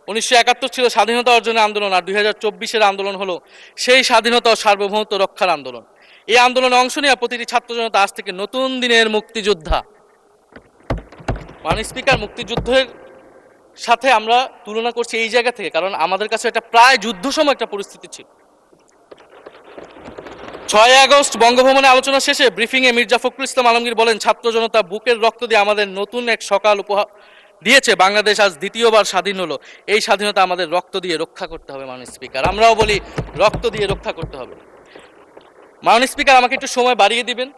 1971 ছিল স্বাধীনতা অর্জনের আন্দোলন, আর 2024-এর আন্দোলন হলো সেই স্বাধীনতা ও সার্বভৌমত্ব রক্ষার আন্দোলন। এই আন্দোলনে অংশ নেওয়া প্রতিটি ছাত্র জনতা আজ থেকে নতুন দিনের মুক্তিযোদ্ধা। মাননীয় স্পিকার, মুক্তিযুদ্ধের সাথে আমরা তুলনা করছি এই জায়গা থেকে, কারণ আমাদের কাছে এটা প্রায় যুদ্ধ সময় একটা পরিস্থিতি ছিল। 6 আগস্ট বঙ্গভবনে আলোচনা শেষে ব্রিফিংয়ে মির্জা ফখরুল ইসলাম আলমগীর বলেন, ছাত্র জনতা বুকের রক্ত দিয়ে আমাদের নতুন এক সকাল উপহার দিয়েছে, বাংলাদেশ আজ দ্বিতীয়বার স্বাধীন হলো, এই স্বাধীনতা আমাদের রক্ত দিয়ে রক্ষা করতে হবে। মাননীয় স্পিকার, আমরাও বলি রক্ত দিয়ে রক্ষা করতে হবে। মাননীয় স্পিকার, আমাকে একটু সময় বাড়িয়ে দিবেন।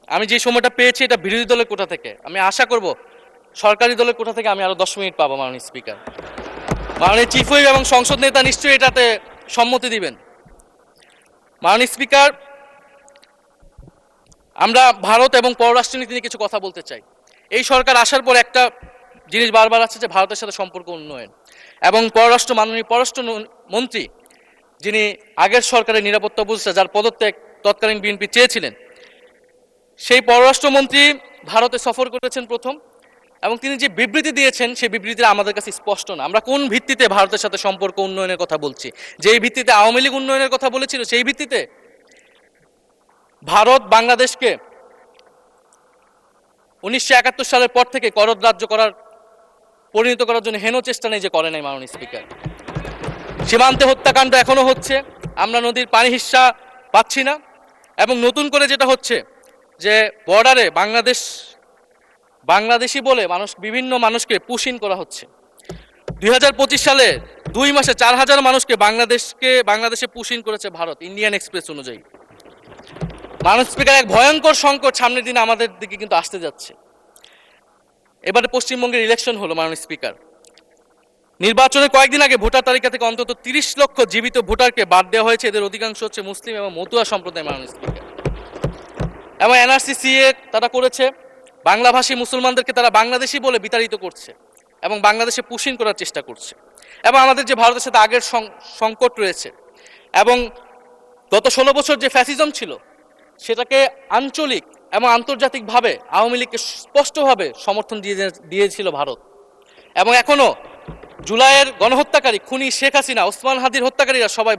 আমি যে সময়টা পেয়েছি এটা বিরোধী দলের কোঠা থেকে, আমি আশা করব সরকারি দলের কোঠা থেকে আমি আরো 10 মিনিট পাবো। মাননীয় স্পিকার, মাননীয় চিফ হুইপ এবং সংসদ নেতা নিশ্চয়ই এটাতে সম্মতি দিবেন। মাননীয় স্পিকার, আমরা ভারত এবং পররাষ্ট্রনীতি নিয়ে কিছু কথা বলতে চাই। এই সরকার আসার পর একটা জিনিস বারবার আছে যে ভারতের সাথে সম্পর্ক উন্নয়ন, এবং মাননীয় পররাষ্ট্র মন্ত্রী যিনি আগের সরকারের নিরাপত্তা উপদেষ্টা, যার পদত্যাগ তৎকালীন বিএনপি চেয়েছিলেন, সেই পররাষ্ট্রমন্ত্রী ভারতে সফর করেছেন প্রথম, এবং তিনি যে বিবৃতি দিয়েছেন সেই বিবৃতিটা আমাদের কাছে স্পষ্ট না। আমরা কোন ভিত্তিতে ভারতের সাথে সম্পর্ক উন্নয়নের কথা বলছি? যেই ভিত্তিতে আওয়ামী লীগ উন্নয়নের কথা বলেছিল সেই ভিত্তিতে? ভারত বাংলাদেশকে 1971 সালের পর থেকে করদ রাজ্য পরিণত করার জন্য হেন চেষ্টা নেই যে করে নাই মাননীয় স্পিকার। সীমান্তে হত্যাকাণ্ড এখনো হচ্ছে, আমরা নদীর পানি হিস্সা পাচ্ছি না, এবং নতুন করে যেটা হচ্ছে যে বর্ডারে বাংলাদেশি বলে বিভিন্ন মানুষকে পুশ ইন করা হচ্ছে। 2025 সালে 2 মাসে 4000 মানুষকে বাংলাদেশে পুশ ইন করেছে ভারত, ইন্ডিয়ান এক্সপ্রেস অনুযায়ী। মাননীয় স্পিকার, এক ভয়ঙ্কর সংকট সামনের দিনে আমাদের দিকে কিন্তু আসতে যাচ্ছে। এবারে পশ্চিমবঙ্গের ইলেকশন হলো মাননীয় স্পিকার, নির্বাচনের কয়েকদিন আগে ভোটার তালিকা থেকে অন্তত 30 লক্ষ জীবিত ভোটারকে বাদ দেওয়া হয়েছে। এদের অধিকাংশ হচ্ছে মুসলিম এবং মতুয়া সম্প্রদায়ের মানুষ। এবং এনআরসি তারা করেছে বাংলাভাষী মুসলমানদেরকে তারা বাংলাদেশি বলে বিতাড়িত করছে এবং বাংলাদেশে পুশিং করার চেষ্টা করছে। এবং আমাদের যে ভারতের সাথে আগের সংকট রয়েছে এবং গত 16 বছর যে ফ্যাসিজম ছিল সেটাকে আঞ্চলিক এবং আন্তর্জাতিকভাবে আওয়ামী লীগকে স্পষ্টভাবে সমর্থন দিয়েছিল ভারত। এবং এখনো জুলাইয়ের গণহত্যাকারী খুনি শেখ হাসিনা, ওসমান হাদির হত্যাকারীরা সবাই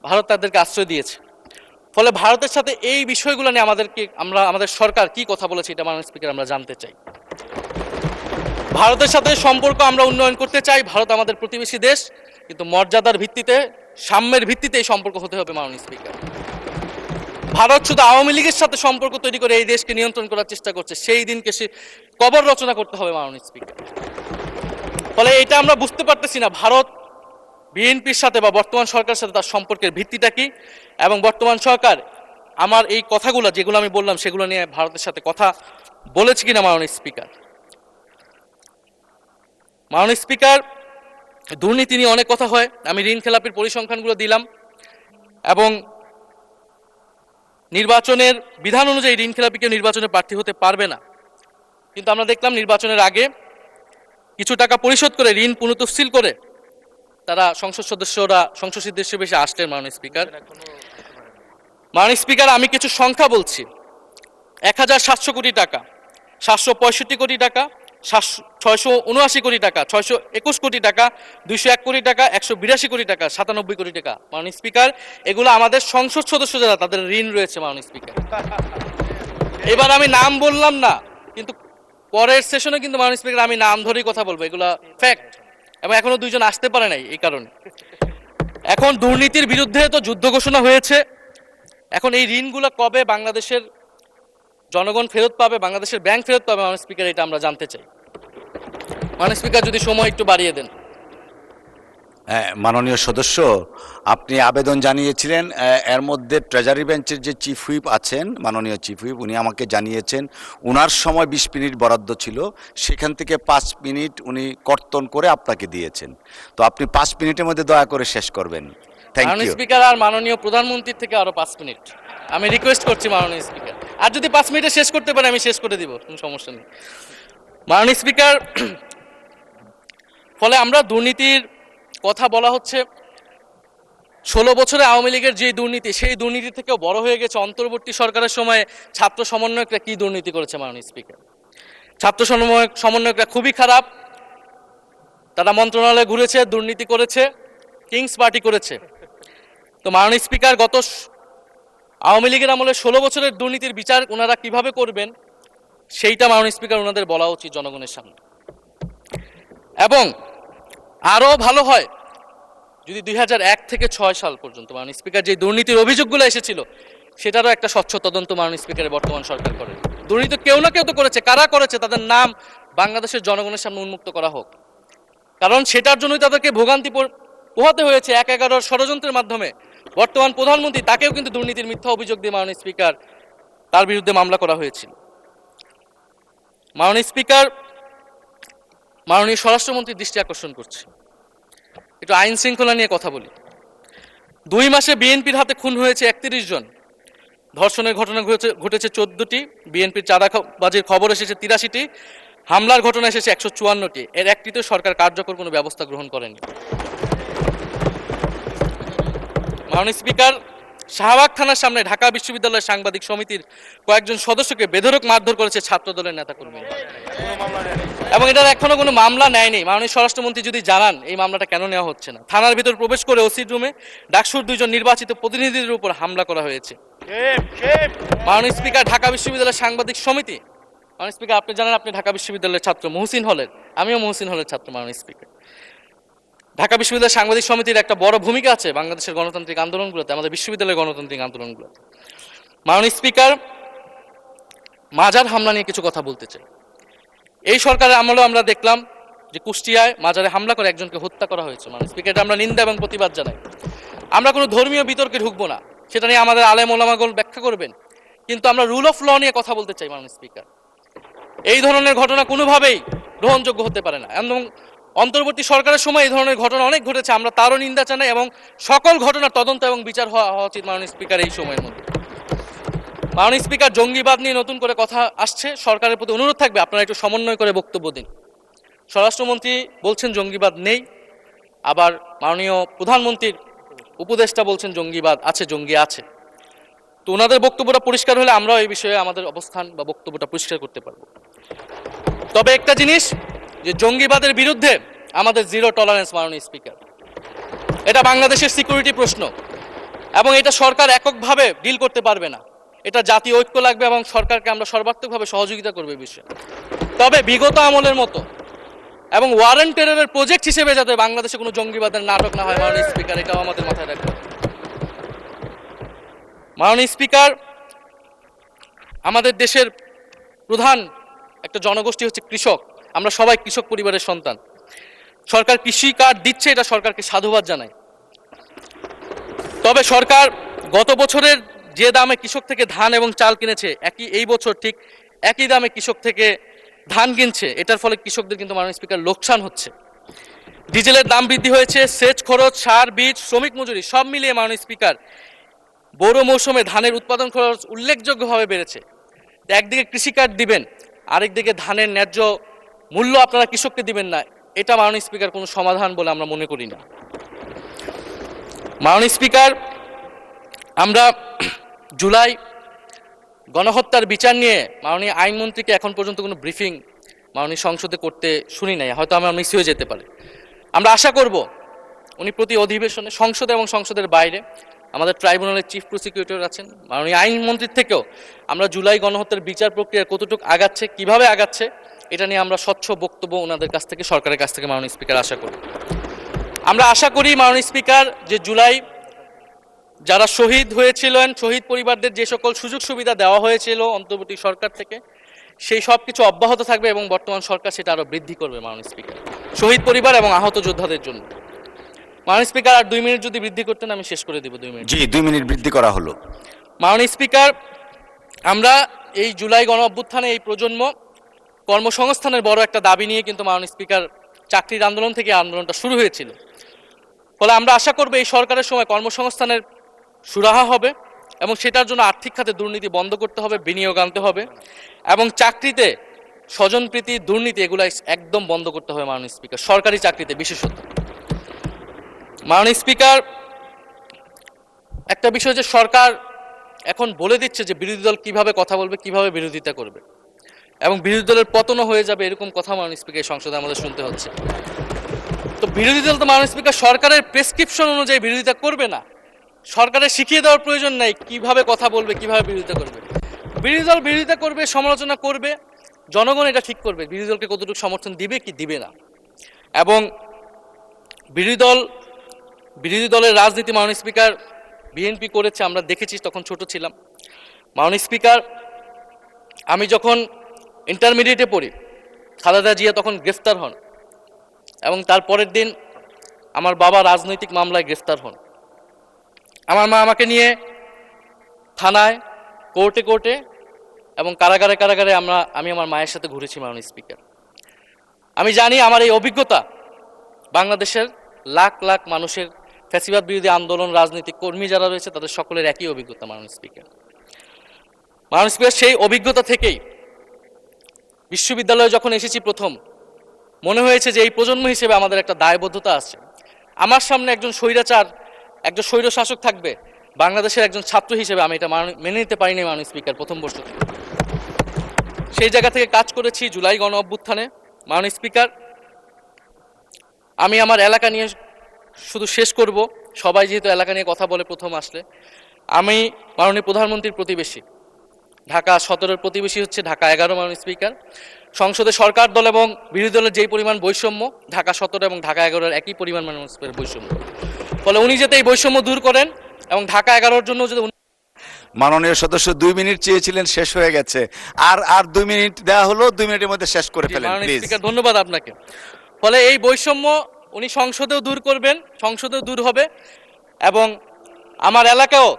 ভারত তাদেরকে আশ্রয় দিয়েছে। ফলে ভারতের সাথে এই বিষয়গুলো নিয়ে আমাদের সরকার কি কথা বলেছে এটা মাননীয় স্পিকার আমরা জানতে চাই। ভারতের সাথে সম্পর্ক আমরা উন্নয়ন করতে চাই, ভারত আমাদের প্রতিবেশী দেশ, কিন্তু মর্যাদার ভিত্তিতে, সাম্যের ভিত্তিতে এই সম্পর্ক হতে হবে মাননীয় স্পিকার। ভারত শুধু আওয়ামী লীগের সাথে সম্পর্ক তৈরি করে এই দেশকে নিয়ন্ত্রণ করার চেষ্টা করছে, সেই দিনকে সে কবর রচনা করতে হবে মাননীয় স্পিকার। ফলে এটা আমরা বুঝতে পারতেছি না ভারত বিএনপির সাথে বা বর্তমান সরকারের সাথে তার সম্পর্কের ভিত্তিটা কি, এবং বর্তমান সরকার আমার এই কথাগুলো যেগুলো আমি বললাম সেগুলো নিয়ে ভারতের সাথে কথা বলেছে কিনা মাননীয় স্পিকার। মাননীয় স্পিকার, দুর্নীতি নিয়ে অনেক কথা হয়, আমি ঋণ খেলাপির পরিসংখ্যানগুলো দিলাম এবং নির্বাচনের বিধান অনুযায়ী ঋণ খেলাপিকে নির্বাচনে প্রার্থী হতে পারবে না, কিন্তু আমরা দেখলাম নির্বাচনের আগে কিছু টাকা পরিশোধ করে ঋণ পুনঃতফসিল করে তারা সংসদ সদস্য বেশি আসলেন মাননীয় স্পিকার। মাননীয় স্পিকার, আমি কিছু সংখ্যা বলছি। 1700 কোটি টাকা, 765 কোটি টাকা, 679 কোটি টাকা, 621 কোটি টাকা, 201 কোটি টাকা, 182 কোটি টাকা, 97 কোটি টাকা। মাননীয় স্পিকার, এগুলো আমাদের সংসদ সদস্য যারা তাদের ঋণ রয়েছে মাননীয় স্পিকার। এবার আমি নাম বললাম না, কিন্তু পরের সেশনে কিন্তু মাননীয় স্পিকার আমি নাম ধরেই কথা বলবো, এগুলা ফ্যাক্ট। এবং এখনো 2 জন আসতে পারে নাই এই কারণে। এখন দুর্নীতির বিরুদ্ধে তো যুদ্ধ ঘোষণা হয়েছে, এখন এই ঋণগুলো কবে বাংলাদেশের জনগণ ফেরত পাবে, বাংলাদেশের ব্যাংক ফেরত পাবে মাননীয় স্পিকার, এটা আমরা জানতে চাই। মাননীয় স্পিকার যদি সময় একটু বাড়িয়ে দেন। মাননীয় সদস্য, আপনি আবেদন জানিয়েছিলেন, এর মধ্যে ট্রেজারি বেঞ্চের যে চিফ হুইপ আছেন, মাননীয় চিফ হুইপ, উনি আমাকে জানিয়েছেন ওনার সময় 20 মিনিট বরাদ্দ ছিল, সেখান থেকে 5 মিনিট উনি কর্তন করে আপনাকে দিয়েছেন। তো আপনি 5 মিনিটের মধ্যে দয়া করে শেষ করবেন। মাননীয় স্পিকার, আর মাননীয় প্রধানমন্ত্রীর থেকে আরো 5 মিনিট আমি রিকোয়েস্ট করছি মাননীয় স্পিকার, আর যদি 5 মিনিটে শেষ করতে পারে আমি শেষ করে দিব, কোনো সমস্যা নেই মাননীয় স্পিকার। ফলে আমরা দুর্নীতির কথা বলা হচ্ছে, 16 বছরে আওয়ামী লীগের যে দুর্নীতি, সেই দুর্নীতি থেকেও বড় হয়ে গেছে অন্তর্বর্তী সরকারের সময় ছাত্র সমন্বয়করা কি দুর্নীতি করেছে মাননীয় স্পিকার। ছাত্র সমন্বয়করা খুবই খারাপ, তারা মন্ত্রণালয়ে ঘুরেছে, দুর্নীতি করেছে, কিংস পার্টি করেছে। তো মাননীয় স্পিকার, গত আওয়ামী লীগের আমলে 16 বছরের দুর্নীতির বিচার ওনারা কিভাবে করবেন সেইটা মাননীয় স্পিকার ওনাদের বলা উচিত জনগণের সামনে। এবং আরো ভালো হয় যদি 2001 থেকে 6 সাল পর্যন্ত মাননীয় স্পিকার যে দুর্নীতির অভিযোগগুলো এসেছিল সেটারও একটা স্বচ্ছ তদন্ত মাননীয় স্পিকারের বর্তমান সরকার করে। দুর্নীতি কেউ না কেউ তো করেছে, কারা করেছে তাদের নাম বাংলাদেশের জনগণের সামনে উন্মুক্ত করা হোক, কারণ সেটার জন্যই তাদেরকে ভোগান্তি পোহাতে হয়েছে 1/11 ষড়যন্ত্রের মাধ্যমে। বর্তমান প্রধানমন্ত্রী, তাকেও কিন্তু দুর্নীতির মিথ্যা অভিযোগ দিয়ে মাননীয় স্পিকার তার বিরুদ্ধে মামলা করা হয়েছিল। মাননীয় স্পিকার, মাননীয় স্বরাষ্ট্রমন্ত্রীর দৃষ্টি আকর্ষণ করছে, একটু আইন শৃঙ্খলা নিয়ে কথা বলি। 2 মাসে বিএনপির হাতে খুন হয়েছে 31 জন, ধর্ষণের ঘটনা ঘটেছে 14টি, বিএনপির চাঁদাবাজির খবর এসেছে 83টি, হামলার ঘটনা এসেছে 154টি। এর একটিতে সরকার কার্যকর কোনো ব্যবস্থা গ্রহণ করেনি। মাননীয় স্পিকার, শাহবাগ থানার সামনে ঢাকা বিশ্ববিদ্যালয়ের সাংবাদিক সমিতির কয়েকজন সদস্যকে বেধড়ক মারধর করেছে ছাত্রদলের নেতাকর্মী, এবং এটার এখনো কোনো মামলা নেয়নি। মাননীয় স্বরাষ্ট্রমন্ত্রী যদি জানান এই মামলাটা কেন নেওয়া হচ্ছে না। থানার ভিতর প্রবেশ করে ওসি রুমে ডাকসুর 2 জন নির্বাচিত প্রতিনিধিদের উপর হামলা করা হয়েছে। মাননীয় স্পিকার, ঢাকা বিশ্ববিদ্যালয়ের সাংবাদিক সমিতি, মাননীয় স্পিকার আপনি জানেন আপনি ঢাকা বিশ্ববিদ্যালয়ের ছাত্র, মহসিন হলের, আমিও মহসিন হলের ছাত্র। মাননীয় স্পিকার, ঢাকা বিশ্ববিদ্যালয়ের সাংবাদিক সমিতির একটা বড় ভূমিকা আছে বাংলাদেশের গণতান্ত্রিক আন্দোলনগুলোতে, আমাদের বিশ্ববিদ্যালয়ের গণতান্ত্রিক আন্দোলনগুলোতে। মাননীয় স্পিকার, মাজার হামলা নিয়ে কিছু কথা বলতে চাই। এই সরকারের আমলেও আমরা দেখলাম যে কুষ্টিয়ায় মাজারে হামলা করে একজনকে হত্যা করা হয়েছে। মাননীয় স্পিকার, এটা আমরা নিন্দা এবং প্রতিবাদ জানাই। আমরা কোনো ধর্মীয় বিতর্কে ঢুকবো না, সেটা নিয়ে আমাদের আলেম ওলামাগণ ব্যাখ্যা করবেন, কিন্তু আমরা রুল অফ ল নিয়ে কথা বলতে চাই। মাননীয় স্পিকার, এই ধরনের ঘটনা কোনোভাবেই গ্রহণযোগ্য হতে পারে না। এবং অন্তর্বর্তী সরকারের সময় এই ধরনের ঘটনা অনেক ঘটেছে, আমরা তারও নিন্দা জানাই এবং সকল ঘটনার তদন্ত এবং বিচার হওয়া উচিত মাননীয় স্পিকার এই সময়ের মধ্যে। মাননীয় স্পিকার, জঙ্গিবাদ নিয়ে নতুন করে কথা আসছে, সরকারের প্রতি অনুরোধ থাকবে আপনারা একটু সমন্বয় করে বক্তব্য দিন। স্বরাষ্ট্রমন্ত্রী বলছেন জঙ্গিবাদ নেই, আবার মাননীয় প্রধানমন্ত্রীর উপদেষ্টা বলছেন জঙ্গিবাদ আছে, জঙ্গি আছে। তো ওনাদের বক্তব্যটা পরিষ্কার হলে আমরাও এই বিষয়ে আমাদের অবস্থান বা বক্তব্যটা পরিষ্কার করতে পারবো। তবে একটা জিনিস, যে জঙ্গিবাদের বিরুদ্ধে আমাদের জিরো টলারেন্স মাননীয় স্পিকার। এটা বাংলাদেশের সিকিউরিটি প্রশ্ন এবং এটা সরকার এককভাবে ডিল করতে পারবে না, এটা জাতীয় ঐক্য লাগবে এবং সরকারকে আমরা সর্বাত্মকভাবে সহযোগিতা করবো এই বিষয়ে। তবে বিগত আমলের মতো এবং ওয়ারেন্ট টেররের প্রজেক্ট হিসেবে যাতে বাংলাদেশে কোনো জঙ্গিবাদের নাটক না হয় মাননীয় স্পিকার, এটাও আমাদের মাথায় রাখবে। মাননীয় স্পিকার, আমাদের দেশের প্রধান একটা জনগোষ্ঠী হচ্ছে কৃষক, আমরা সবাই কৃষক পরিবারের সন্তান। সরকার কৃষি কার্ড দিচ্ছে, এটা সরকারকে সাধুবাদ জানাই। তবে সরকার গত বছরের যে দামে কৃষক থেকে ধান এবং চাল কিনেছে, এই বছর ঠিক একই দামে কৃষক থেকে ধান কিনছে, এটার ফলে কৃষকদের কিন্তু মাননীয় স্পিকার লোকসান হচ্ছে। ডিজেলের দাম বৃদ্ধি হয়েছে, সেচ খরচ, সার, বীজ, শ্রমিক মজুরি সব মিলিয়ে মাননীয় স্পিকার বোরো মৌসুমে ধানের উৎপাদন খরচ উল্লেখযোগ্যভাবে বেড়েছে। একদিকে কৃষি কার্ড দিবেন, আরেকদিকে ধানের ন্যায্য মূল্য আপনারা কৃষককে দিবেন না, এটা মাননীয় স্পিকার কোনো সমাধান বলে আমরা মনে করি না। মাননীয় স্পিকার, আমরা জুলাই গণহত্যার বিচার নিয়ে মাননীয় আইনমন্ত্রীকে এখন পর্যন্ত কোনো ব্রিফিং মাননীয় সংসদে করতে শুনি নাই, হয়তো আমার মিস হয়ে যেতে পারে। আমরা আশা করব উনি প্রতি অধিবেশনে সংসদে এবং সংসদের বাইরে, আমাদের ট্রাইব্যুনালের চিফ প্রসিকিউটর আছেন, মাননীয় আইনমন্ত্রীর থেকেও আমরা জুলাই গণহত্যার বিচার প্রক্রিয়া কতটুকু আগাচ্ছে, কিভাবে আগাচ্ছে, এটা নিয়ে আমরা স্বচ্ছ বক্তব্য ওনাদের কাছ থেকে, সরকারের কাছ থেকে মাননীয় স্পিকার আশা করি। আমরা আশা করি মাননীয় স্পিকার, যে জুলাই যারা শহীদ হয়েছিলেন, শহীদ পরিবারদের যে সকল সুযোগ সুবিধা দেওয়া হয়েছিল অন্তর্বর্তী সরকার থেকে, সেই সব কিছু অব্যাহত থাকবে এবং বর্তমান সরকার সেটা আরো বৃদ্ধি করবে মাননীয় স্পিকার, শহীদ পরিবার এবং আহত যোদ্ধাদের জন্য। মাননীয় স্পিকার, আর 2 মিনিট যদি বৃদ্ধি করতেন আমি শেষ করে দিব। 2 মিনিট। জি, 2 মিনিট বৃদ্ধি করা হলো। মাননীয় স্পিকার, আমরা এই জুলাই গণ অভ্যুত্থানে এই প্রজন্ম কর্মসংস্থানের বড় একটা দাবি নিয়ে কিন্তু মাননীয় স্পিকার চাকরির আন্দোলন থেকে আন্দোলনটা শুরু হয়েছিল। ফলে আমরা আশা করব এই সরকারের সময় কর্মসংস্থানের সুরাহা হবে এবং সেটার জন্য আর্থিক খাতে দুর্নীতি বন্ধ করতে হবে, বিনিয়োগ আনতে হবে এবং চাকরিতে স্বজনপ্রীতি, দুর্নীতি এগুলো একদম বন্ধ করতে হবে মাননীয় স্পিকার, সরকারি চাকরিতে বিশেষত। মাননীয় স্পিকার, একটা বিষয় যে সরকার এখন বলে দিচ্ছে যে বিরোধী দল কিভাবে কথা বলবে, কিভাবে বিরোধিতা করবে এবং বিরোধী দলের পতনও হয়ে যাবে, এরকম কথা মাননীয় স্পিকার সংসদে আমাদের শুনতে হচ্ছে। তো বিরোধী দল তো মাননীয় স্পিকার সরকারের প্রেসক্রিপশন অনুযায়ী বিরোধিতা করবে না, সরকারের শিখিয়ে দেওয়ার প্রয়োজন নাই কিভাবে কথা বলবে, কিভাবে বিরোধিতা করবে। বিরোধী দল বিরোধিতা করবে, সমালোচনা করবে, জনগণ এটা ঠিক করবে বিরোধী দলকে কতটুকু সমর্থন দিবে কি দিবে না। এবং বিরোধী দলের রাজনীতি মাননীয় স্পিকার বিএনপি করেছে, আমরা দেখেছি, তখন ছোট ছিলাম। মাননীয় স্পিকার, আমি যখন ইন্টারমিডিয়েটে পড়ি, খালেদা জিয়া তখন গ্রেফতার হন এবং তার পরের দিন আমার বাবা রাজনৈতিক মামলায় গ্রেফতার হন। আমার মা আমাকে নিয়ে থানায়, কোর্টে এবং কারাগারে আমি আমার মায়ের সাথে ঘুরেছি মাননীয় স্পিকার। আমি জানি আমার এই অভিজ্ঞতা বাংলাদেশের লাখ লাখ মানুষের, ফ্যাসিবাদ বিরোধী আন্দোলন, রাজনৈতিক কর্মী যারা রয়েছে তাদের সকলের একই অভিজ্ঞতা মাননীয় স্পিকার। মাননীয় স্পিকার, সেই অভিজ্ঞতা থেকেই বিশ্ববিদ্যালয়ে যখন এসেছি প্রথম, মনে হয়েছে যে এই প্রজন্ম হিসেবে আমাদের একটা দায়বদ্ধতা আছে। আমার সামনে একজন স্বৈর শাসক থাকবে, বাংলাদেশের একজন ছাত্র হিসেবে আমি এটা মেনে নিতে পারিনি মাননীয় স্পিকার প্রথম বর্ষ থেকে। সেই জায়গা থেকে কাজ করেছি জুলাই গণ অভ্যুত্থানে। মাননীয় স্পিকার, আমি আমার এলাকা নিয়ে শুধু শেষ করব, সবাই যেহেতু এলাকা নিয়ে কথা বলে প্রথম আসলে, আমি মাননীয় প্রধানমন্ত্রীর প্রতিবেশী, ঢাকা 17-এর প্রতিবেশী হচ্ছে ঢাকা 11 মাননীয় স্পিকার। সংসদে সরকার দল এবং বিরোধী দলের যেই পরিমাণ বৈষম্য, ঢাকা 17 এবং ঢাকা 11-এর একই পরিমাণ মাননীয় স্পিকার বৈষম্য। ফলে উনি যাতে এই বৈষম্য দূর করেন এবং ঢাকা 11-র জন্য যদি মাননীয় সদস্য 2 মিনিট চেয়েছিলেন, শেষ হয়ে গেছে। আর 2 মিনিট দেওয়া হলো, 2 মিনিটের মধ্যে শেষ করে ফেলেন প্লিজ। স্পিকার, ধন্যবাদ আপনাকে। ফলে এই বৈষম্য উনি সংসদেও দূর করবেন, সংসদেও দূর হবে এবং আমার এলাকাও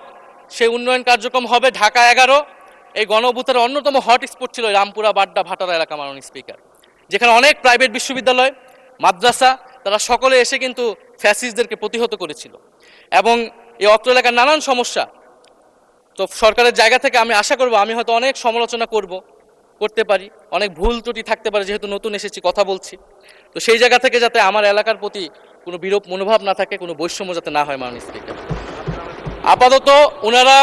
সেই উন্নয়ন কার্যক্রম হবে। ঢাকা 11 এই গণ অভ্যুত্থানের অন্যতম হটস্পট ছিল রামপুরা, বাড্ডা, ভাটারা এলাকা মাননীয় স্পিকার, যেখানে অনেক প্রাইভেট বিশ্ববিদ্যালয়, মাদ্রাসা, তারা সকলে এসে কিন্তু ফ্যাসিস্টদেরকে প্রতিহত করেছিল। এবং এই অত্র এলাকার নানান সমস্যা, তো সরকারের জায়গা থেকে আমি আশা করব, আমি হয়তো অনেক সমালোচনা করতে পারি, অনেক ভুল ত্রুটি থাকতে পারে, যেহেতু নতুন এসেছি কথা বলছি, তো সেই জায়গা থেকে যাতে আমার এলাকার প্রতি কোনো বিরূপ মনোভাব না থাকে, কোনো বৈষম্য যাতে না হয় মাননীয় স্পিকার। আপাতত ওনারা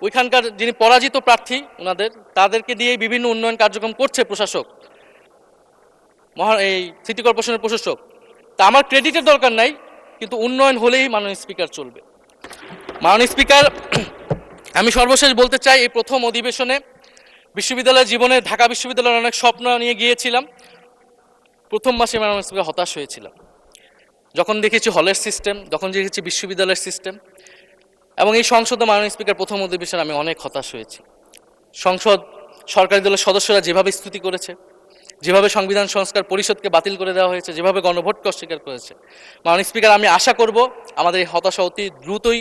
ওইখানকার যিনি পরাজিত প্রার্থী তাদেরকে দিয়েই বিভিন্ন উন্নয়ন কার্যক্রম করছে প্রশাসক, এই সিটি কর্পোরেশনের প্রশাসক। তা আমার ক্রেডিটের দরকার নাই, কিন্তু উন্নয়ন হলেই মাননীয় স্পিকার চলবে। মাননীয় স্পিকার, আমি সর্বশেষ বলতে চাই, এই প্রথম অধিবেশনে বিশ্ববিদ্যালয় জীবনে ঢাকা বিশ্ববিদ্যালয়ের অনেক স্বপ্ন নিয়ে গিয়েছিলাম। প্রথম মাসে মাননীয় স্পিকার হতাশ হয়েছিলাম, যখন দেখেছি হলের সিস্টেম, যখন দেখেছি বিশ্ববিদ্যালয়ের সিস্টেম। এবং এই সংসদে মাননীয় স্পিকার প্রথম অধিবেশনে আমি অনেক হতাশ হয়েছি। সংসদ সরকারি দলের সদস্যরা যেভাবে স্তুতি করেছে, যেভাবে সংবিধান সংস্কার পরিষদকে বাতিল করে দেওয়া হয়েছে, যেভাবে গণভোটকে অস্বীকার করেছে, মাননীয় স্পিকার আমি আশা করব আমাদের এই হতাশা অতি দ্রুতই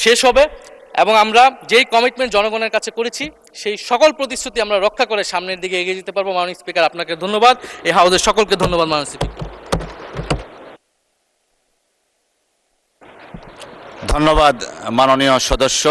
শেষ হবে এবং আমরা যেই কমিটমেন্ট জনগণের কাছে করেছি সেই সকল প্রতিশ্রুতি আমরা রক্ষা করে সামনের দিকে এগিয়ে যেতে পারবো। মাননীয় স্পিকার, আপনাকে ধন্যবাদ, এই হাউসের সকলকে ধন্যবাদ। মাননীয় স্পিকার, ধন্যবাদ মাননীয় সদস্য।